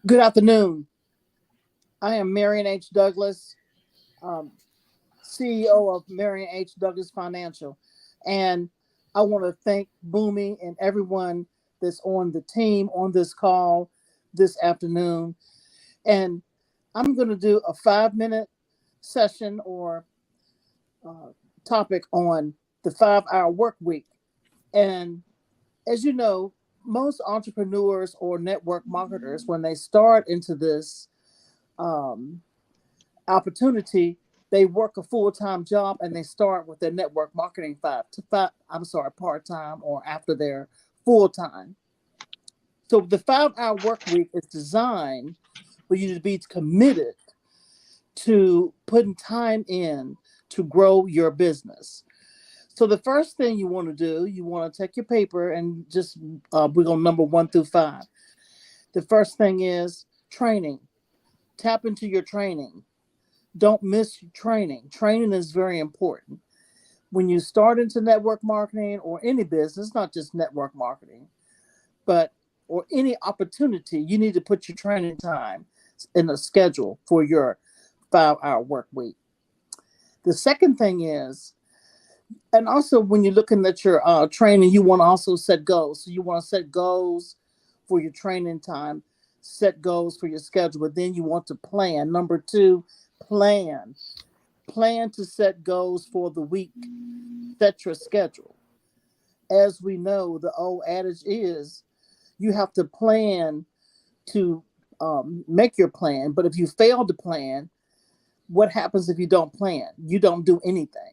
Good afternoon. I am Marion H. Douglas, um, CEO of Marion H. Douglas Financial. And I want to thank Bunmi and everyone that's on the team on this call this afternoon. And I'm going to do a 5 minute session or uh, topic on the 5 hour work week. And as you know, most entrepreneurs or network marketers, when they start into this, um, opportunity, they work a full time job and they start with their network marketing part time or after their full time. So the 5 hour work week is designed for you to be committed to putting time in to grow your business. So the first thing you want to do, you want to take your paper and just we're going to number 1 through 5. The first thing is training. Tap into your training. Don't miss training. Training is very important. When you start into network marketing or any business, not just network marketing, but or any opportunity, you need to put your training time in a schedule for your 5 hour work week. The second thing is, and also when you're looking at your training, you want to also set goals. So you want to set goals for your training time, set goals for your schedule, but then you want to plan. Number 2, plan. Plan to set goals for the week. Set your schedule. As we know, the old adage is you have to plan to make your plan. But if you fail to plan, what happens if you don't plan? You don't do anything.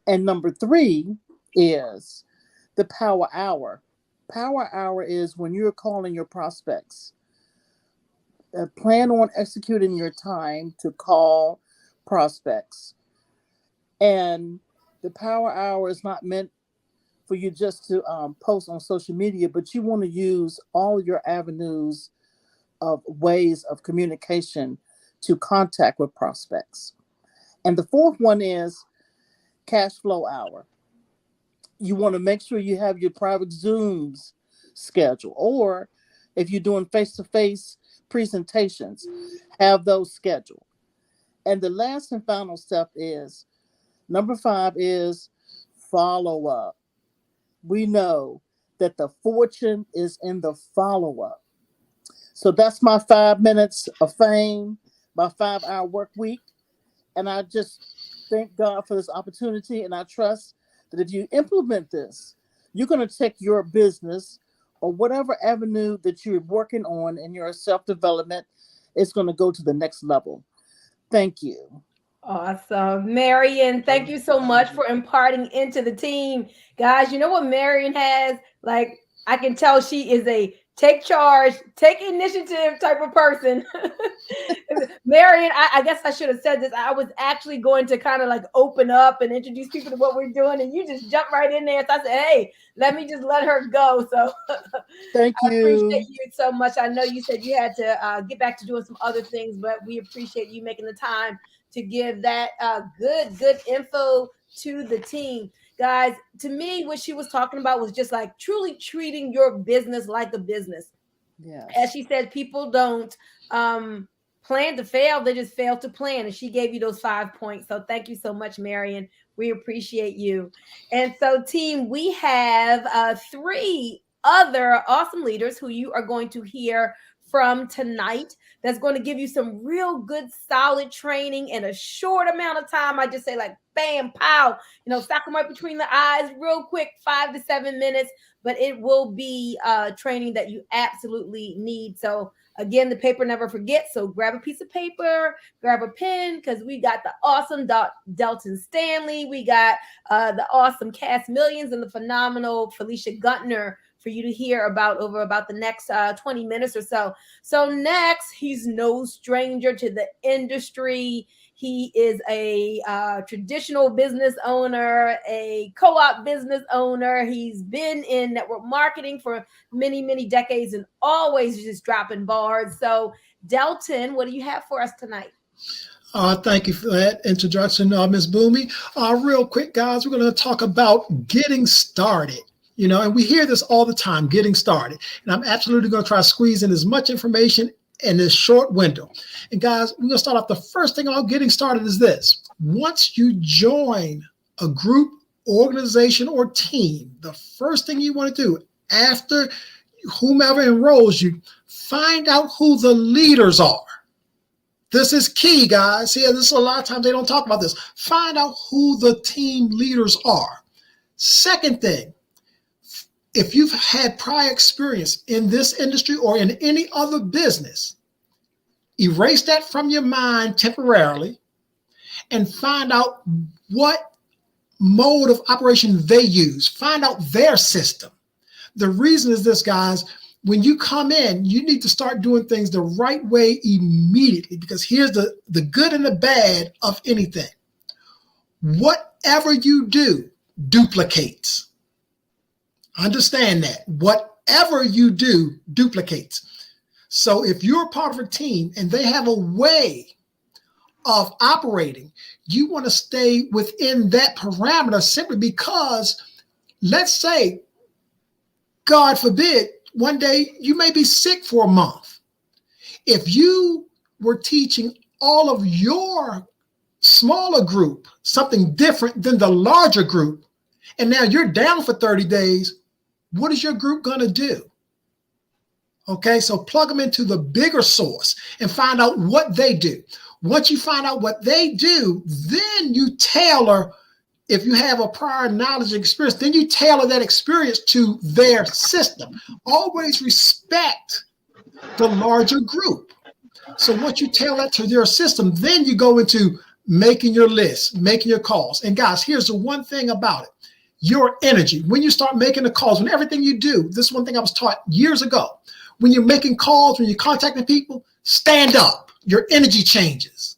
And number 3 is the power hour. Power hour is when you're calling your prospects. Plan on executing your time to call prospects. And the power hour is not meant for you just to post on social media, but you want to use all your avenues of ways of communication to contact with prospects. And the fourth one is cash flow hour. You want to make sure you have your private Zooms scheduled, or if you're doing face to face presentations, have those scheduled. And the last and final step is number 5 is follow up. We know that the fortune is in the follow up. So that's my 5 minutes of fame, my 5 hour work week. And I just thank God for this opportunity. And I trust that if you implement this, you're going to take your business or whatever avenue that you're working on in your self development, it's going to go to the next level. Thank you. Awesome. Marion, thank you so much for imparting into the team. Guys, you know what Marion has? Like, I can tell she is a take charge, take initiative type of person. Marion, I guess I should have said this. I was actually going to kind of like open up and introduce people to what we're doing, and you just jumped right in there. So I said, hey, let me just let her go. So Thank I appreciate you. you so much. I know you said you had to get back to doing some other things, but we appreciate you making the time to give that good info to the team. Guys, to me, what she was talking about was just like truly treating your business like a business. As Yes. she said, people don't plan to fail, they just fail to plan. And she gave you those 5 points. So thank you so much, Marion. We appreciate you. And so, team, we have 3 other awesome leaders who you are going to hear from tonight that's going to give you some real good solid training in a short amount of time. I just say like bam pow, sock them right between the eyes real quick, 5 to 7 minutes, but it will be training that you absolutely need. So again, the paper never forgets. So grab a piece of paper, grab a pen, because we got the awesome Delton Stanley. We got the awesome Cass Millions and the phenomenal Felicia Guntner for you to hear about over about the next 20 minutes or so. So next, he's no stranger to the industry. He is a traditional business owner, a co-op business owner. He's been in network marketing for many, many decades and always just dropping bars. So, Delton, what do you have for us tonight? Thank you for that introduction, Ms. Bunmi. Real quick, guys, we're going to talk about getting started. And we hear this all the time, getting started. And I'm absolutely going to try to squeeze in as much information in this short window. And guys, we're gonna start off. The first thing on getting started is this. Once you join a group, organization, or team, the first thing you want to do after whomever enrolls you, find out who the leaders are. This is key, guys. See, this is a lot of times they don't talk about this. Find out who the team leaders are. Second thing, if you've had prior experience in this industry or in any other business, erase that from your mind temporarily and find out what mode of operation they use. Find out their system. The reason is this, guys. When you come in, you need to start doing things the right way immediately, because here's the good and the bad of anything. Whatever you do duplicates. Understand that. Whatever you do duplicates. So if you're part of a team and they have a way of operating, you want to stay within that parameter simply because, let's say, God forbid, one day you may be sick for a month. If you were teaching all of your smaller group something different than the larger group, and now you're down for 30 days, what is your group going to do? Okay, so plug them into the bigger source and find out what they do. Once you find out what they do, then you tailor. If you have a prior knowledge and experience, then you tailor that experience to their system. Always respect the larger group. So once you tailor that to their system, then you go into making your list, making your calls. And guys, here's the one thing about it. Your energy. When you start making the calls, when everything you do, this is one thing I was taught years ago. When you're making calls, when you're contacting people, stand up. Your energy changes.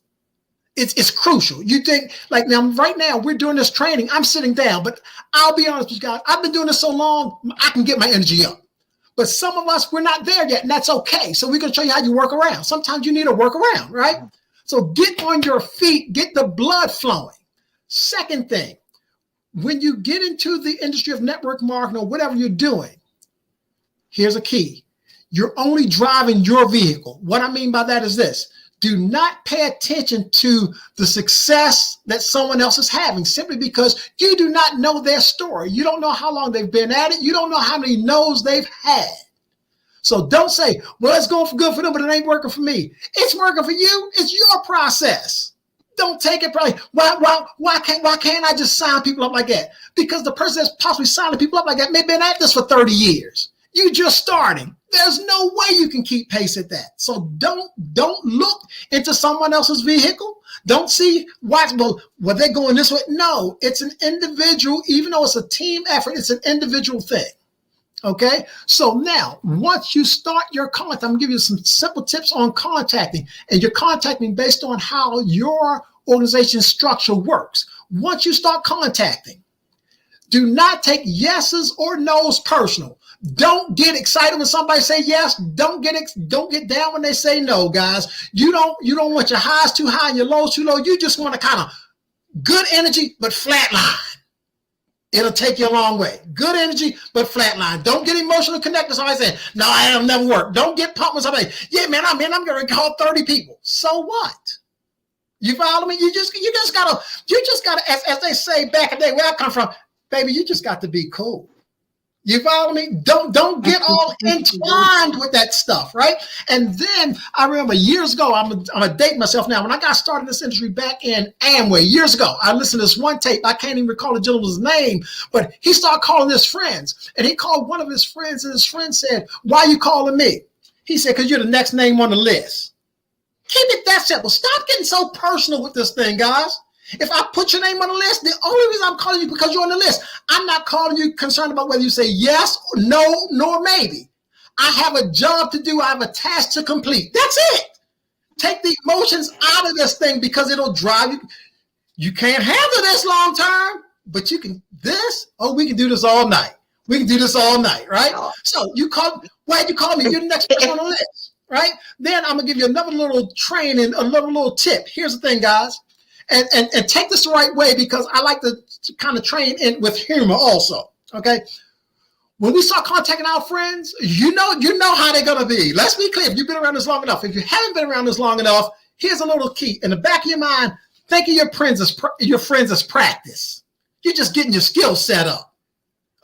It's crucial. You think, like now, right now, we're doing this training. I'm sitting down, but I'll be honest with you guys. I've been doing this so long, I can get my energy up. But some of us, we're not there yet, and that's okay. So we're going to show you how you work around. Sometimes you need to work around, right? So get on your feet, get the blood flowing. Second thing, when you get into the industry of network marketing or whatever you're doing, here's a key. You're only driving your vehicle. What I mean by that is this. Do not pay attention to the success that someone else is having simply because you do not know their story. You don't know how long they've been at it. You don't know how many no's they've had. So don't say, well, it's going good for them, but it ain't working for me. It's working for you. It's your process. Don't take it probably. Why can't I just sign people up like that? Because the person that's possibly signing people up like that may have been at this for 30 years. You're just starting. There's no way you can keep pace at that. So don't look into someone else's vehicle. Don't see why, well, they're going this way. No, it's an individual, even though it's a team effort, it's an individual thing. Okay. So now, once you start your contact, I'm gonna give you some simple tips on contacting, and you're contacting based on how your organization structure works. Once you start contacting, do not take yeses or nos personal. Don't get excited when somebody say yes. Don't get down when they say no, guys. You don't want your highs too high and your lows too low. You just want to kind of good energy, but flatline. It'll take you a long way. Good energy, but flatline. Don't get emotionally connected. Somebody saying, no, I'll never work. Don't get pumped when somebody, yeah, man, I'm going to call 30 people. So what? You follow me? You just gotta, as they say back in the day where I come from, baby, you just got to be cool. You follow me? Don't get all entwined with that stuff, right? And then I remember years ago, I'm gonna date myself now. When I got started in this industry back in Amway years ago, I listened to this one tape. I can't even recall the gentleman's name, but he started calling his friends. And he called one of his friends, and his friend said, why are you calling me? He said, because you're the next name on the list. Keep it that simple. Stop getting so personal with this thing, guys. If I put your name on the list, the only reason I'm calling you because you're on the list. I'm not calling you concerned about whether you say yes, or no, nor maybe. I have a job to do. I have a task to complete. That's it. Take the emotions out of this thing because it'll drive you. You can't handle this long term, but you can we can do this all night. We can do this all night, right? So you call, why'd you call me? You're the next person on the list, right? Then I'm gonna give you another little training, another little tip. Here's the thing, guys. And take this the right way because I like to kind of train in with humor also, okay? when we start contacting our friends, you know how they're gonna be. Let's be clear. If you've been around this long enough, if you haven't been around this long enough, here's a little key. In the back of your mind, think of your friends as practice. You're just getting your skills set up.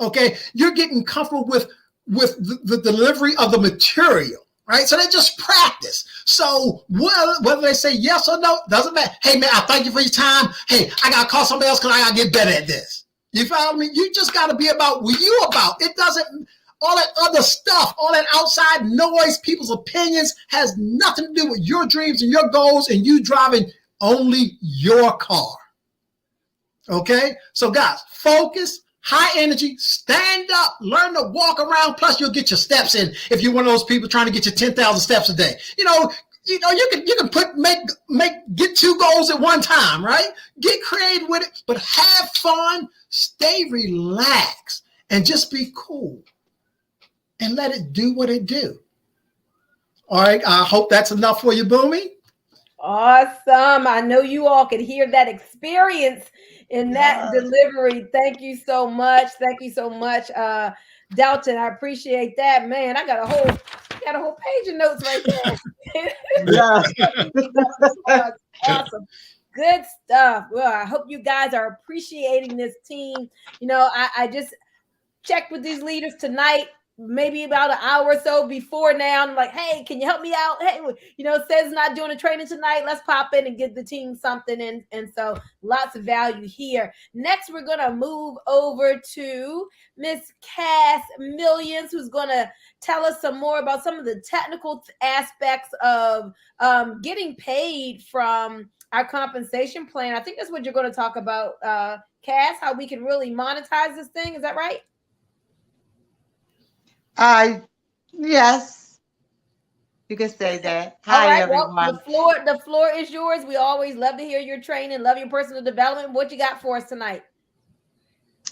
Okay, you're getting comfortable with the delivery of the material, right? So they just practice. So whether they say yes or no, doesn't matter. Hey man, I thank you for your time. Hey, I gotta call somebody else because I gotta get better at this. You follow me? You just gotta be about what you about. It doesn't, all that other stuff, all that outside noise, people's opinions has nothing to do with your dreams and your goals and you driving only your car. Okay? So guys, focus. High energy, stand up, learn to walk around, plus you'll get your steps in if you're one of those people trying to get your 10,000 steps a day. You can get 2 goals at one time, right? Get creative with it, but have fun, stay relaxed, and just be cool. And let it do what it do. All right, I hope that's enough for you, Bunmi. Awesome. I know you all could hear that experience in that delivery. Thank you so much. Thank you so much, Dalton. I appreciate that. Man, I got a whole page of notes right there. Yeah. Awesome. Good stuff. Well, I hope you guys are appreciating this team. I just checked with these leaders tonight, maybe about an hour or so before now. I'm like, hey, can you help me out? Hey, says not doing a training tonight. Let's pop in and get the team something. And so lots of value here. Next, we're going to move over to Miss Cass Millions, who's going to tell us some more about some of the technical aspects of getting paid from our compensation plan. I think that's what you're going to talk about, Cass, how we can really monetize this thing. Is that right? Yes, you can say that. All Hi, right, everyone. well, the floor is yours. We always love to hear your training, love your personal development. What you got for us tonight?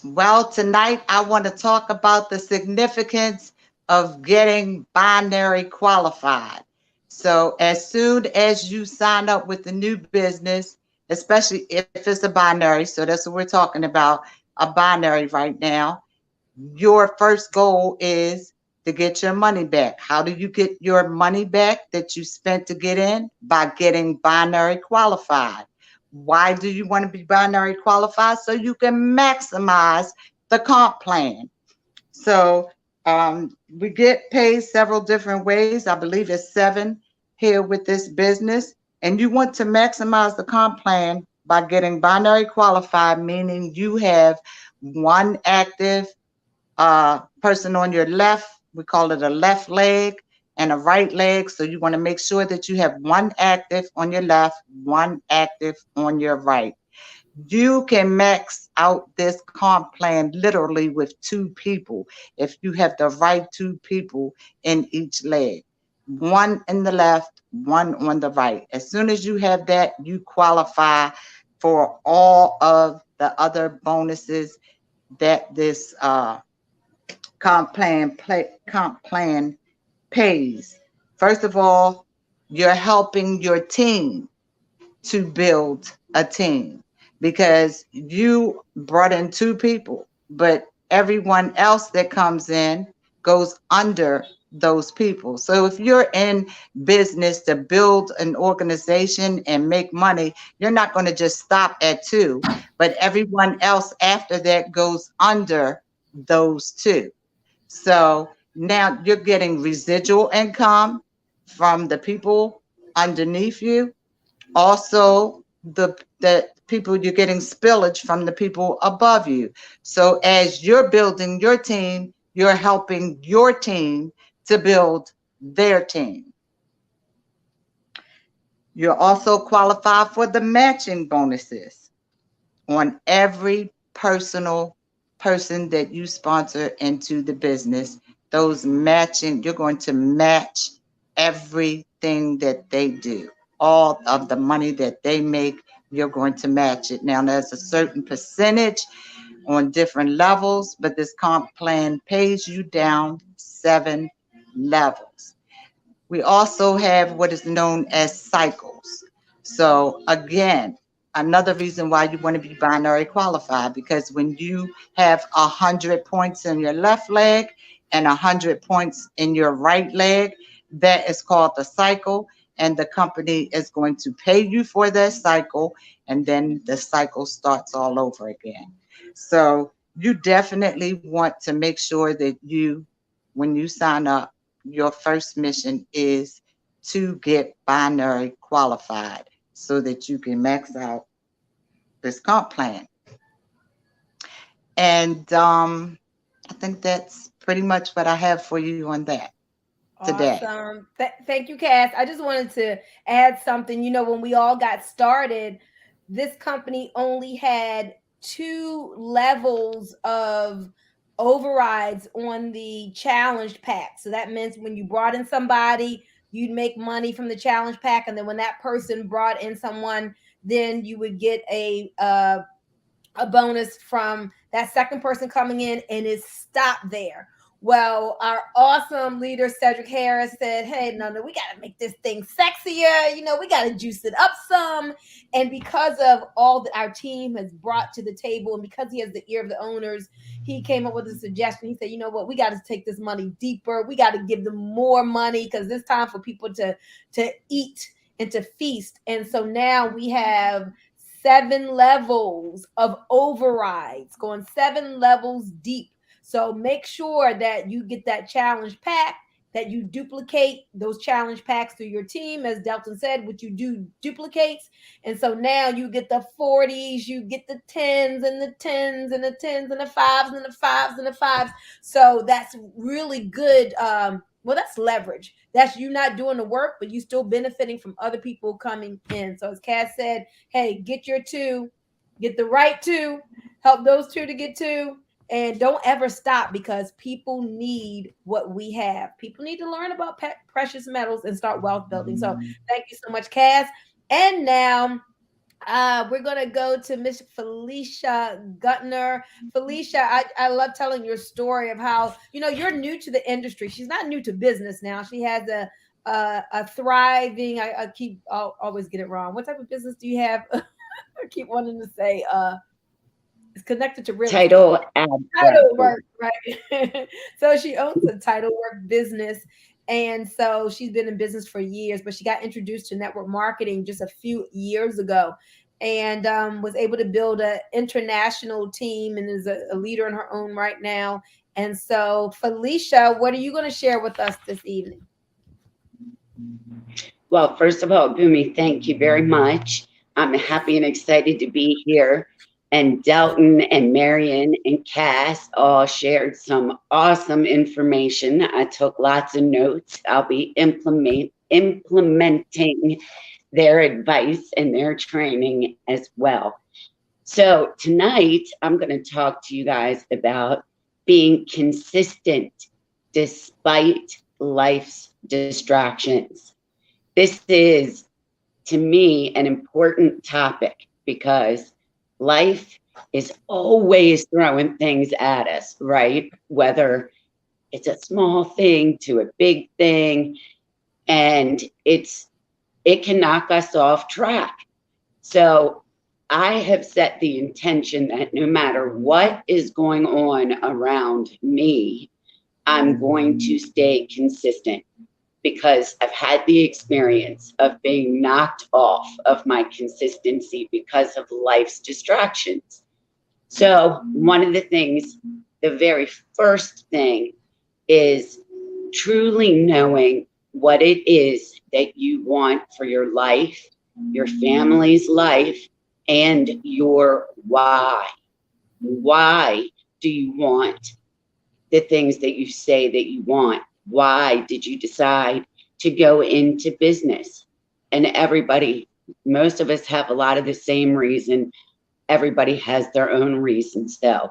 Well, tonight I want to talk about the significance of getting binary qualified. So as soon as you sign up with the new business, especially if it's a binary, so that's what we're talking about, a binary right now, your first goal is to get your money back. How do you get your money back that you spent to get in? By getting binary qualified. Why do you want to be binary qualified? So you can maximize the comp plan. So we get paid several different ways. I believe it's 7 here with this business. And you want to maximize the comp plan by getting binary qualified, meaning you have one active person on your left, we call it a left leg, and a right leg. So you want to make sure that you have one active on your left, one active on your right. You can max out this comp plan literally with 2 people if you have the right 2 people in each leg. One in the left, one on the right. As soon as you have that, you qualify for all of the other bonuses that this comp plan pays. First of all, you're helping your team to build a team because you brought in 2 people, but everyone else that comes in goes under those people. So if you're in business to build an organization and make money, you're not going to just stop at 2, but everyone else after that goes under those 2. So now you're getting residual income from the people underneath you. Also, the people, you're getting spillage from the people above you. So as you're building your team, you're helping your team to build their team. You're also qualified for the matching bonuses on every person that you sponsor into the business. Those matching, you're going to match everything that they do. All of the money that they make, you're going to match it. Now, there's a certain percentage on different levels, but this comp plan pays you down 7 levels. We also have what is known as cycles. So again, another reason why you want to be binary qualified, because when you have 100 points in your left leg and 100 points in your right leg, that is called the cycle, and the company is going to pay you for that cycle, and then the cycle starts all over again. So you definitely want to make sure that you, when you sign up, your first mission is to get binary qualified so that you can max out this comp plan. And I think that's pretty much what I have for you on that today. Awesome. Thank you, Cass. I just wanted to add something. When we all got started, this company only had 2 levels of overrides on the challenge pack. So that means when you brought in somebody, you'd make money from the challenge pack. And then when that person brought in someone, then you would get a bonus from that second person coming in, and it stopped there. Well, our awesome leader, Cedric Harris, said, hey, no, we got to make this thing sexier. We got to juice it up some. And because of all that our team has brought to the table, and because he has the ear of the owners, he came up with a suggestion. He said, you know what, we got to take this money deeper. We got to give them more money, because it's time for people to eat and to feast. And so now we have 7 levels of overrides, going 7 levels deep. So make sure that you get that challenge pack, that you duplicate those challenge packs through your team. As Delton said, what you do duplicates. And so now you get the 40s, you get the 10s and the 10s and the 10s and the 5s and the 5s and the 5s. So that's really good. Well, that's leverage. That's you not doing the work, but you still benefiting from other people coming in. So as Cass said, hey, get your 2, get the right 2, help those 2 to get 2, and don't ever stop, because people need what we have. People need to learn about precious metals and start wealth building. So thank you so much, Cass. And now we're going to go to Miss Felicia Gutner. Felicia, I love telling your story of how, you're new to the industry. She's not new to business now. She has a thriving, I'll always get it wrong. What type of business do you have? I keep wanting to say, it's connected to real estate. Title Work, right? So she owns a title work business. And so she's been in business for years, but she got introduced to network marketing just a few years ago, and was able to build an international team, and is a leader in her own right now. And so, Felicia, what are you going to share with us this evening? Well, first of all, Bunmi, thank you very much. I'm happy and excited to be here. And Delton and Marion and Cass all shared some awesome information. I took lots of notes. I'll be implementing their advice and their training as well. So tonight, I'm going to talk to you guys about being consistent despite life's distractions. This is, to me, an important topic, because life is always throwing things at us, right? Whether it's a small thing to a big thing, and it can knock us off track. So I have set the intention that no matter what is going on around me, I'm going to stay consistent, because I've had the experience of being knocked off of my consistency because of life's distractions. So one of the things, the very first thing, is truly knowing what it is that you want for your life, your family's life, and your why. Why do you want the things that you say that you want? Why did you decide to go into business? And everybody, most of us have a lot of the same reason. Everybody has their own reasons though.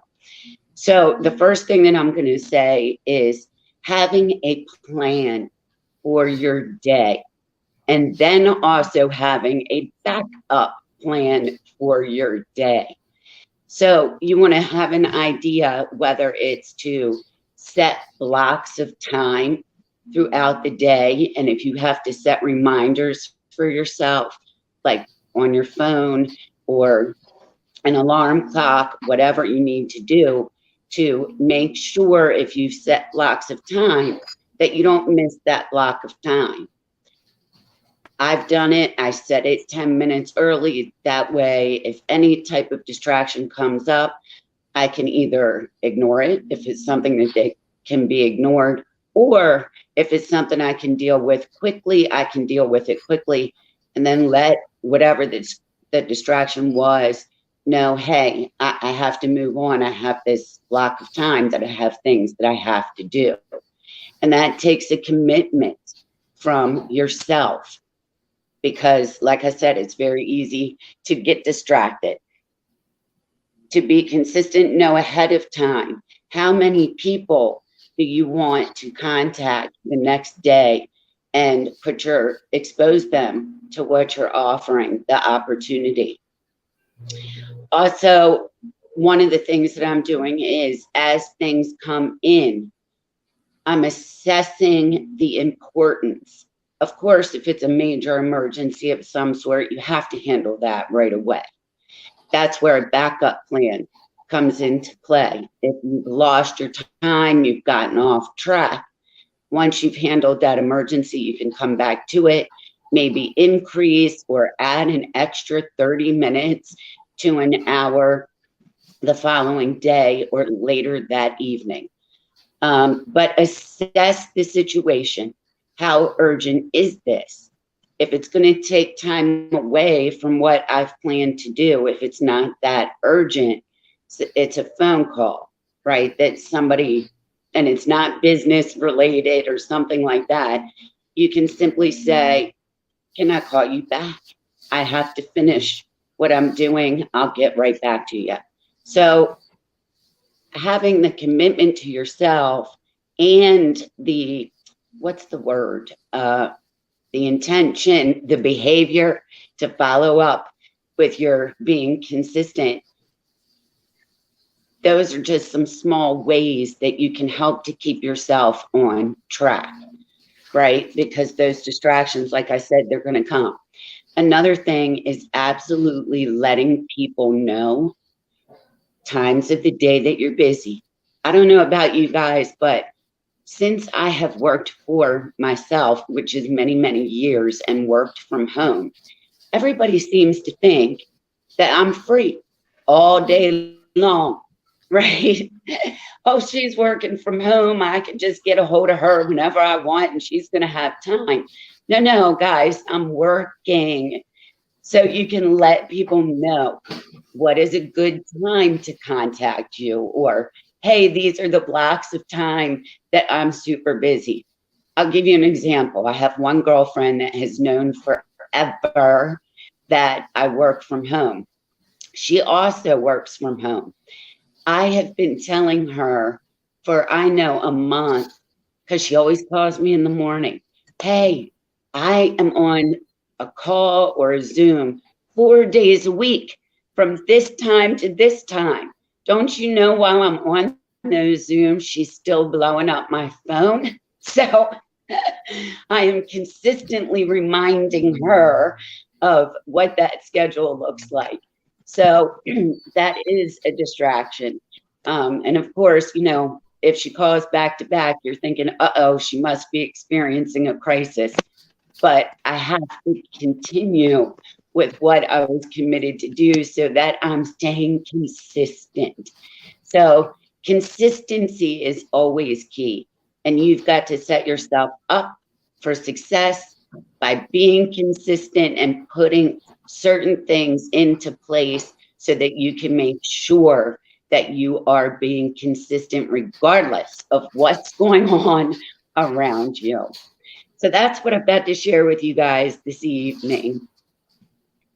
So the first thing that I'm going to say is having a plan for your day, and then also having a backup plan for your day. So you want to have an idea whether it's to set blocks of time throughout the day. And if you have to set reminders for yourself, like on your phone or an alarm clock, whatever you need to do to make sure if you set blocks of time that you don't miss that block of time. I've done it. I set it 10 minutes early. That way, if any type of distraction comes up, I can either ignore it if it's something that they can be ignored, or if it's something I can deal with quickly, I can deal with it quickly and then let whatever the distraction was know, hey, I have to move on. I have this block of time that I have things that I have to do. And that takes a commitment from yourself because, like I said, it's very easy to get distracted. To be consistent, know ahead of time how many people do you want to contact the next day and expose them to what you're offering, the opportunity. Also, one of the things that I'm doing is as things come in, I'm assessing the importance. Of course, if it's a major emergency of some sort, you have to handle that right away. That's where a backup plan comes into play. If you've lost your time, you've gotten off track, once you've handled that emergency, you can come back to it, maybe increase or add an extra 30 minutes to an hour the following day or later that evening. But assess the situation. How urgent is this? If it's going to take time away from what I've planned to do, if it's not that urgent, it's a phone call, right? That somebody, and it's not business related or something like that. You can simply say, can I call you back? I have to finish what I'm doing. I'll get right back to you. So having the commitment to yourself and what's the word? The intention, the behavior to follow up with your being consistent. Those are just some small ways that you can help to keep yourself on track, right? Because those distractions, like I said, they're going to come. Another thing is absolutely letting people know times of the day that you're busy. I don't know about you guys, but since I have worked for myself, which is many, many years, and worked from home, everybody seems to think that I'm free all day long, right? Oh, she's working from home. I can just get a hold of her whenever I want and she's going to have time. No, guys, I'm working. So you can let people know what is a good time to contact you, or hey, these are the blocks of time that I'm super busy. I'll give you an example. I have one girlfriend that has known forever that I work from home. She also works from home. I have been telling her for, I know, a month, because she always calls me in the morning. Hey, I am on a call or a Zoom 4 days a week from this time to this time. Don't you know while I'm on those Zooms, she's still blowing up my phone? So I am consistently reminding her of what that schedule looks like. So that is a distraction. And of course, you know, if she calls back to back, you're thinking, uh-oh, she must be experiencing a crisis. But I have to continue with what I was committed to do so that I'm staying consistent. So consistency is always key. And you've got to set yourself up for success by being consistent and putting certain things into place so that you can make sure that you are being consistent regardless of what's going on around you. So that's what I've got to share with you guys this evening.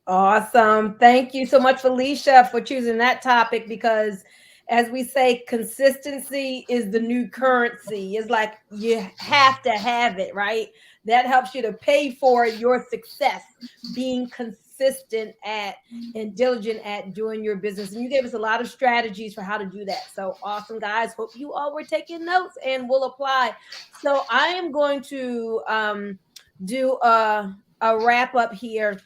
Awesome. Thank you so much, Felicia, for choosing that topic because, as we say, consistency is the new currency. It's like you have to have it, right? That helps you to pay for your success, being consistent at and diligent at doing your business. And you gave us a lot of strategies for how to do that. So awesome, guys. Hope you all were taking notes and will apply. So I am going to do a wrap up here.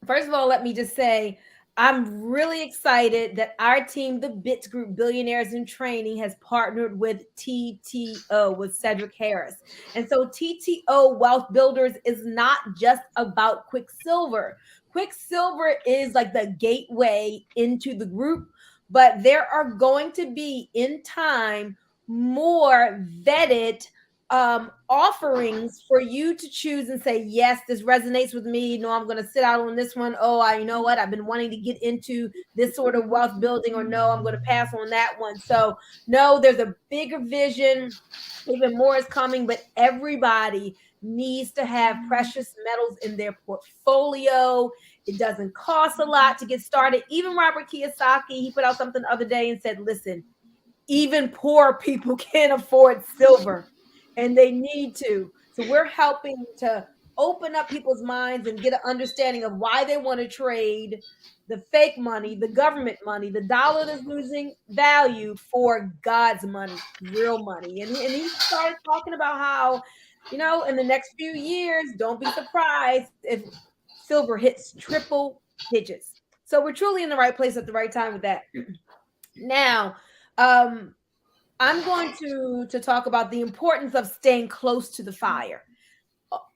First of all, let me just say I'm really excited that our team, the Bits Group Billionaires in Training, has partnered with TTO, with Cedric Harris. And so TTO Wealth Builders is not just about Quicksilver. Quicksilver is like the gateway into the group, but there are going to be in time more vetted offerings for you to choose and say, yes, this resonates with me. No, I'm going to sit out on this one. Oh, you know what, I've been wanting to get into this sort of wealth building, or no, I'm going to pass on that one. So no, there's a bigger vision. Even more is coming, but everybody needs to have precious metals in their portfolio. It doesn't cost a lot to get started. Even Robert Kiyosaki, he put out something the other day and said, listen, even poor people can't afford silver, and they need to. So we're helping to open up people's minds and get an understanding of why they want to trade the fake money, the government money, the dollar that's losing value, for God's money, real money. And he started talking about how, in the next few years, don't be surprised if silver hits triple digits. So we're truly in the right place at the right time with that. Now, I'm going to talk about the importance of staying close to the fire.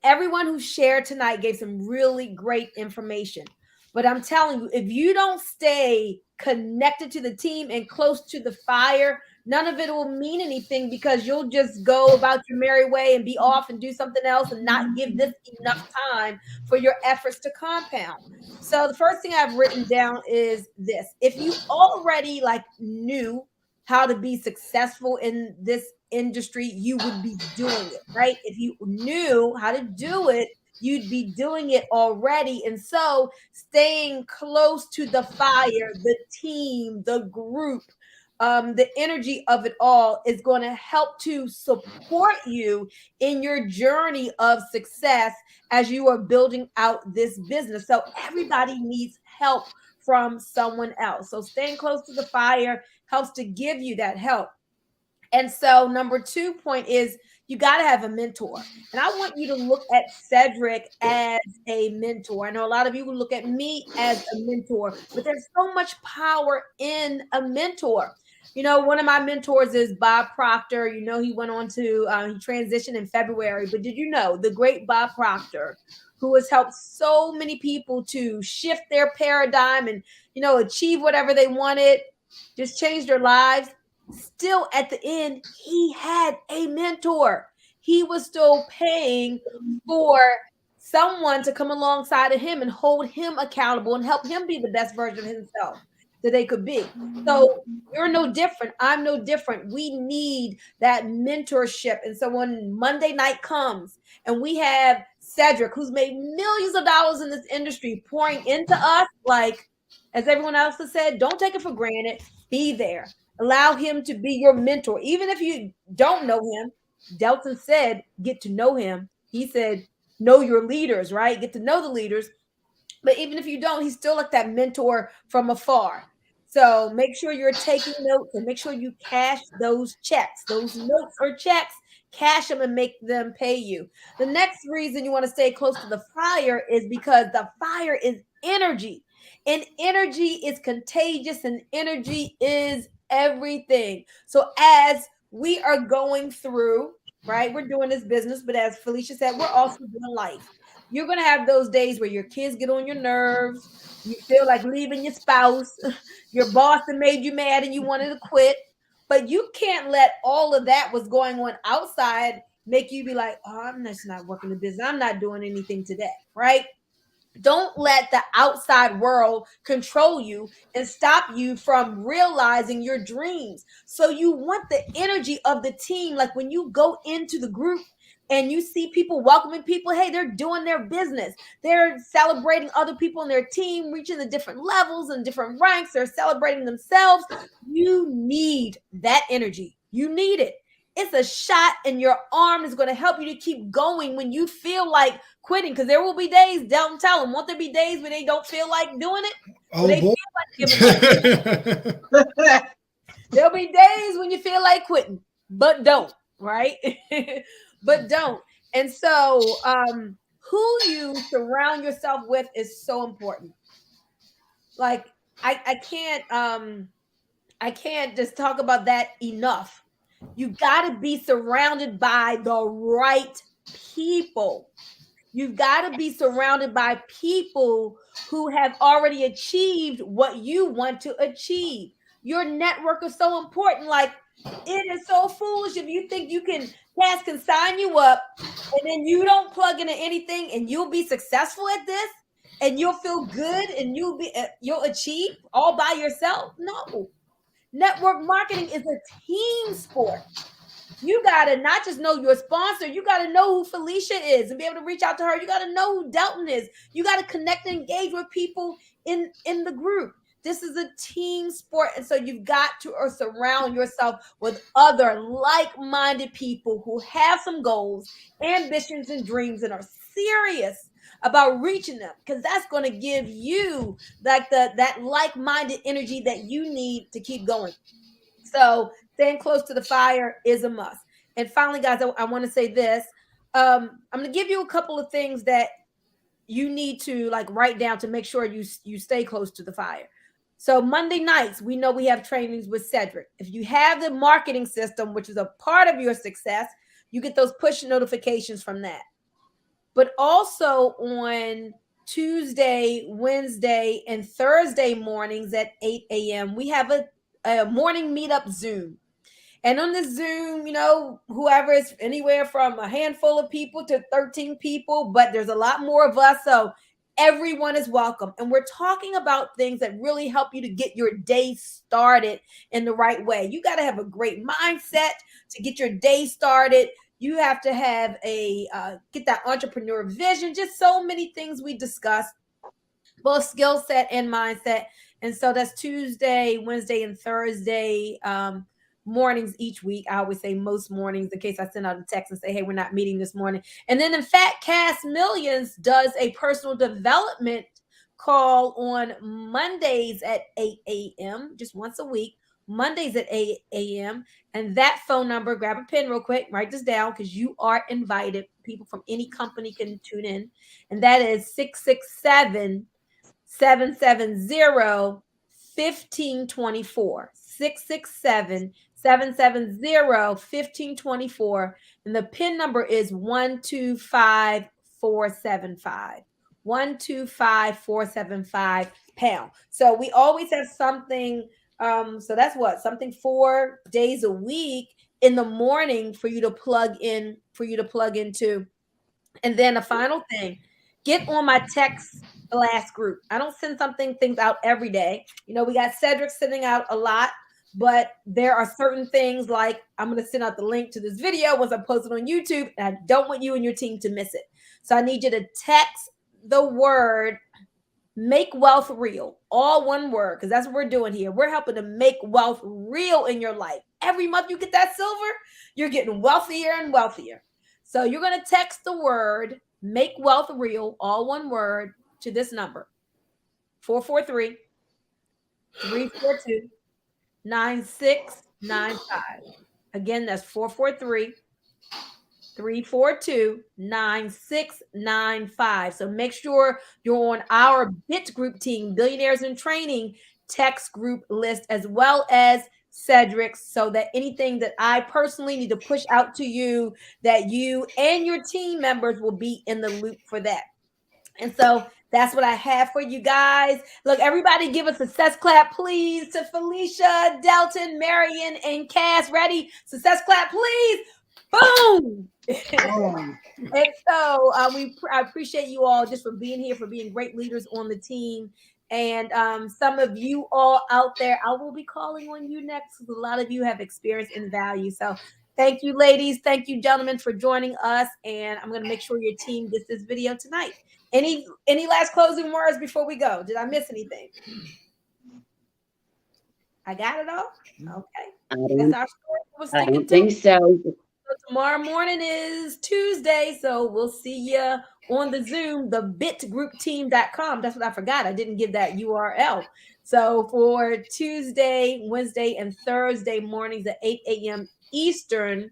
Everyone who shared tonight gave some really great information. But I'm telling you, if you don't stay connected to the team and close to the fire, none of it will mean anything, because you'll just go about your merry way and be off and do something else and not give this enough time for your efforts to compound. So the first thing I've written down is this. If you already knew how to be successful in this industry, you would be doing it, right? If you knew how to do it, you'd be doing it already. And so staying close to the fire, the team, the group, the energy of it all is going to help to support you in your journey of success as you are building out this business. So everybody needs help from someone else. So staying close to the fire helps to give you that help. And so number 2 point is, you got to have a mentor. And I want you to look at Cedric as a mentor. I know a lot of you will look at me as a mentor, but there's so much power in a mentor. One of my mentors is Bob Proctor. He went on to, he transitioned in February, but did you know the great Bob Proctor, who has helped so many people to shift their paradigm and, achieve whatever they wanted, just change their lives? Still at the end, he had a mentor. He was still paying for someone to come alongside of him and hold him accountable and help him be the best version of himself that they could be. So you're no different. I'm no different. We need that mentorship. And so when Monday night comes and we have Cedric, who's made millions of dollars in this industry, pouring into us, as everyone else has said, don't take it for granted. Be there. Allow him to be your mentor. Even if you don't know him, Delton said, get to know him. He said, know your leaders, right? Get to know the leaders. But even if you don't, he's still like that mentor from afar. So make sure you're taking notes and make sure you cash those checks, those notes or checks, cash them and make them pay you. The next reason you want to stay close to the fire is because the fire is energy, and energy is contagious, and energy is everything. So as we are going through, right, we're doing this business, but as Felicia said, we're also doing life. You're going to have those days where your kids get on your nerves. You feel like leaving your spouse. Your boss that made you mad and you wanted to quit. But you can't let all of that was going on outside make you be like, oh, I'm just not working the business. I'm not doing anything today, right? Don't let the outside world control you and stop you from realizing your dreams. So you want the energy of the team. Like when you go into the group and you see people welcoming people, hey, they're doing their business. They're celebrating other people in their team, reaching the different levels and different ranks. They're celebrating themselves. You need that energy. You need it. It's a shot in your arm that's going to help you to keep going when you feel like quitting. Because there will be days, Delton, tell them, won't there be days when they don't feel like doing it? Oh, they boy. feel like giving up. There'll be days when you feel like quitting, but don't, right? But don't. And so who you surround yourself with is so important. Like I can't just talk about that enough. You got to be surrounded by the right people. You've got to be surrounded by people who have already achieved what you want to achieve. Your network is so important. Like, it is so foolish if you think you can, Cass can sign you up and then you don't plug into anything and you'll be successful at this and you'll feel good and you'll achieve all by yourself. No. Network marketing is a team sport. You got to not just know your sponsor, you got to know who Felicia is and be able to reach out to her. You got to know who Delton is. You got to connect and engage with people in the group. This is a team sport. And so you've got to surround yourself with other like-minded people who have some goals, ambitions, and dreams and are serious about reaching them, because that's going to give you like that like-minded energy that you need to keep going. So staying close to the fire is a must. And finally, guys, I want to say this. I'm going to give you a couple of things that you need to like write down to make sure you stay close to the fire. So Monday nights, we know we have trainings with Cedric. If you have the marketing system, which is a part of your success, you get those push notifications from that. But also on Tuesday, Wednesday, and Thursday mornings at 8 a.m., we have a morning meetup Zoom. And on the Zoom, whoever is anywhere from a handful of people to 13 people, but there's a lot more of us. So everyone is welcome. And we're talking about things that really help you to get your day started in the right way. You got to have a great mindset to get your day started. You have to have get that entrepreneur vision, just so many things we discussed, both skill set and mindset. And so that's Tuesday, Wednesday, and Thursday mornings each week. I always say most mornings in case I send out a text and say, hey, we're not meeting this morning. And then in fact, Cast Millions does a personal development call on Mondays at 8 a.m., just once a week. Mondays at 8 a.m. And that phone number, grab a pen real quick, write this down because you are invited. People from any company can tune in. And that is 667 770 1524. 667 770 1524. And the PIN number is 125475. 125475 pound. So we always have something. So that's something 4 days a week in the morning for you to plug into. And then the final thing, get on my text blast group. I don't send things out every day. We got Cedric sending out a lot, but there are certain things like I'm going to send out the link to this video once I post it on YouTube, and I don't want you and your team to miss it. So I need you to text the word make wealth real, all one word, because that's what we're doing here. We're helping to make wealth real in your life. Every month you get that silver, you're getting wealthier and wealthier. So you're going to text the word make wealth real, all one word, to this number, 443-342-9695. Again, that's 443-342-9695. So make sure you're on our BIT group team, Billionaires in Training text group list, as well as Cedric's, so that anything that I personally need to push out to you, that you and your team members will be in the loop for that. And so that's what I have for you guys. Look, everybody give a success clap, please, to Felicia, Delton, Marion, and Cass. Ready? Success clap, please. Boom. And so I appreciate you all just for being here, for being great leaders on the team. And some of you all out there, I will be calling on you next, because a lot of you have experience and value. So thank you, ladies. Thank you, gentlemen, for joining us. And I'm going to make sure your team gets this video tonight. Any last closing words before we go? Did I miss anything? I got it all? Okay. That's our story. I don't think so. Tomorrow morning is Tuesday, so we'll see you on the Zoom, the bitgroupteam.com. That's what I forgot. I didn't give that URL. So for Tuesday, Wednesday, and Thursday mornings at 8 a.m. Eastern,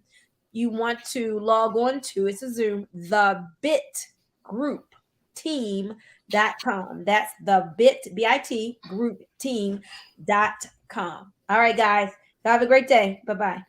you want to log on to, it's a Zoom, the bitgroupteam.com. team.com. That's the bit group team.com. All right, guys. Have a great day. Bye-bye.